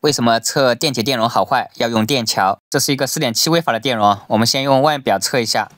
为什么测电解电容好坏要用电桥？这是一个 4.7 微法的电容，我们先用万用表测一下，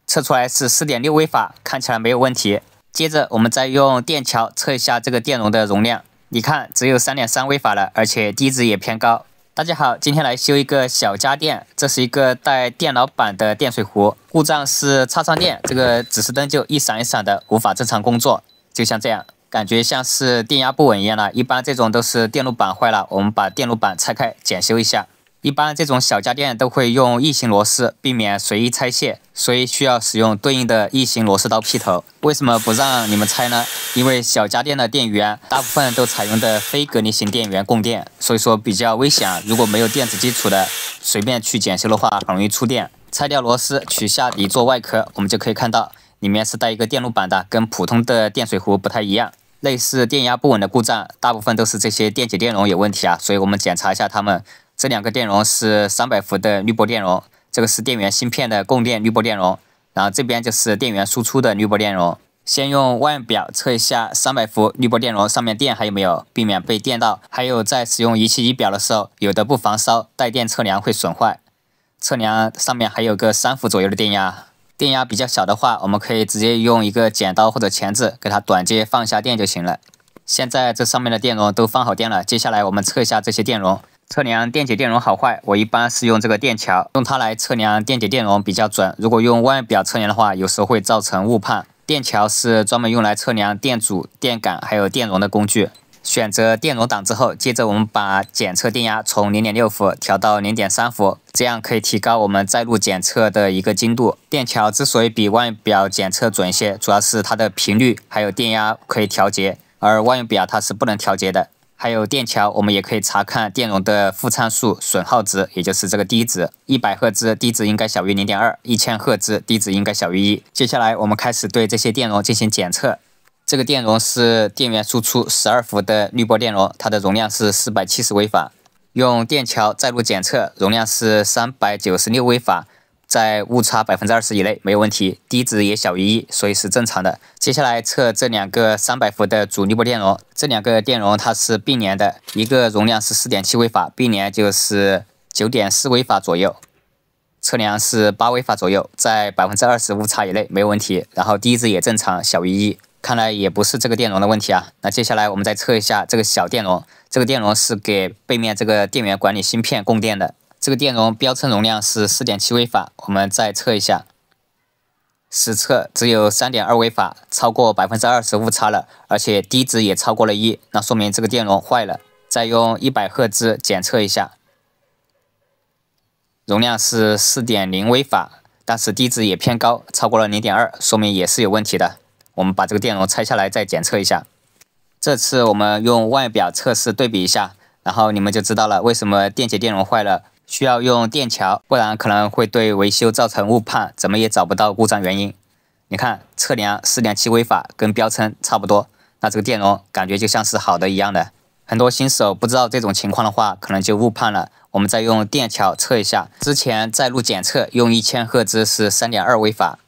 测出来是 4.6 微法，看起来没有问题。接着我们再用电桥测一下这个电容的容量，你看只有 3.3 微法了，而且低值也偏高。大家好，今天来修一个小家电，这是一个带电脑板的电水壶，故障是插上电，这个指示灯就一闪一闪的，无法正常工作，就像这样。 感觉像是电压不稳一样了，一般这种都是电路板坏了，我们把电路板拆开检修一下。一般这种小家电都会用异形螺丝，避免随意拆卸，所以需要使用对应的异形螺丝刀劈头。为什么不让你们拆呢？因为小家电的电源大部分都采用的非隔离型电源供电，所以说比较危险。如果没有电子基础的，随便去检修的话，很容易触电。拆掉螺丝，取下底座外壳，我们就可以看到里面是带一个电路板的，跟普通的电水壶不太一样。 类似电压不稳的故障，大部分都是这些电解电容有问题啊，所以我们检查一下它们。这两个电容是300伏的滤波电容，这个是电源芯片的供电滤波电容，然后这边就是电源输出的滤波电容。先用万用表测一下300伏滤波电容上面电还有没有，避免被电到。还有在使用仪器仪表的时候，有的不防烧，带电测量会损坏。测量上面还有个3伏左右的电压。 电压比较小的话，我们可以直接用一个剪刀或者钳子给它短接放一下电就行了。现在这上面的电容都放好电了，接下来我们测一下这些电容，测量电解电容好坏。我一般是用这个电桥，用它来测量电解电容比较准。如果用万用表测量的话，有时候会造成误判。电桥是专门用来测量电阻、电感还有电容的工具。 选择电容档之后，接着我们把检测电压从 0.6 伏调到 0.3 伏，这样可以提高我们在路检测的一个精度。电桥之所以比万用表检测准些，主要是它的频率还有电压可以调节，而万用表它是不能调节的。还有电桥，我们也可以查看电容的负参数损耗值，也就是这个低值。100赫兹低值应该小于 0.2，1000赫兹低值应该小于1。接下来我们开始对这些电容进行检测。 这个电容是电源输出12伏的滤波电容，它的容量是470微法。用电桥在路检测，容量是396微法，在误差20%以内没有问题，低值也小于1，所以是正常的。接下来测这两个300伏的主滤波电容，这两个电容它是并联的，一个容量是4.7微法，并联就是9.4微法左右。 测量是8微法左右，在20%误差以内没有问题，然后低值也正常，小于1。 看来也不是这个电容的问题啊。那接下来我们再测一下这个小电容，这个电容是给背面这个电源管理芯片供电的。这个电容标称容量是4.7微法，我们再测一下，实测只有3.2微法，超过20%误差了，而且低值也超过了1，那说明这个电容坏了。再用100赫兹检测一下，容量是4.0微法，但是低值也偏高，超过了0.2，说明也是有问题的。 我们把这个电容拆下来再检测一下。这次我们用万用表测试对比一下，然后你们就知道了为什么电解电容坏了需要用电桥，不然可能会对维修造成误判，怎么也找不到故障原因。你看，测量4.7微法跟标称差不多，那这个电容感觉就像是好的一样的。很多新手不知道这种情况的话，可能就误判了。我们再用电桥测一下，之前在路检测用1000赫兹是3.2微法，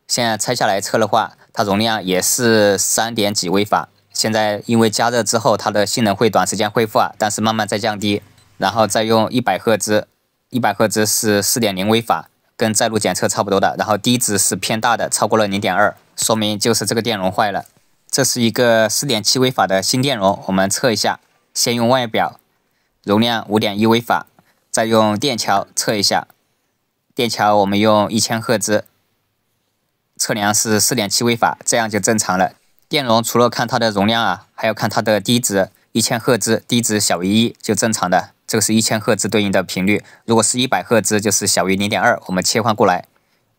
现在拆下来测的话。 它容量也是3点几微法，现在因为加热之后，它的性能会短时间恢复啊，但是慢慢在降低。然后再用100赫兹，100赫兹是4.0微法，跟在路检测差不多的。然后低值是偏大的，超过了0.2，说明就是这个电容坏了。这是一个4.7微法的新电容，我们测一下。先用万用表，容量5.1微法，再用电桥测一下。电桥我们用1000赫兹。 测量是4.7微法，这样就正常了。电容除了看它的容量啊，还要看它的低值，1000赫兹低值小于1就正常的。这个是1000赫兹对应的频率，如果是100赫兹就是小于0.2。我们切换过来，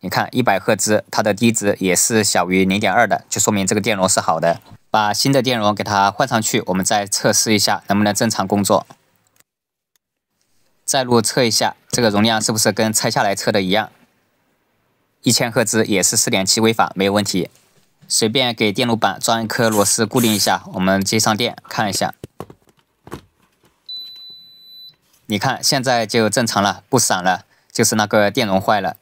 你看100赫兹它的低值也是小于0.2的，就说明这个电容是好的。把新的电容给它换上去，我们再测试一下能不能正常工作。在路测一下，这个容量是不是跟拆下来测的一样？ 1000赫兹也是4.7微法，没有问题。随便给电路板装一颗螺丝固定一下，我们接上电看一下。你看现在就正常了，不闪了，就是那个电容坏了。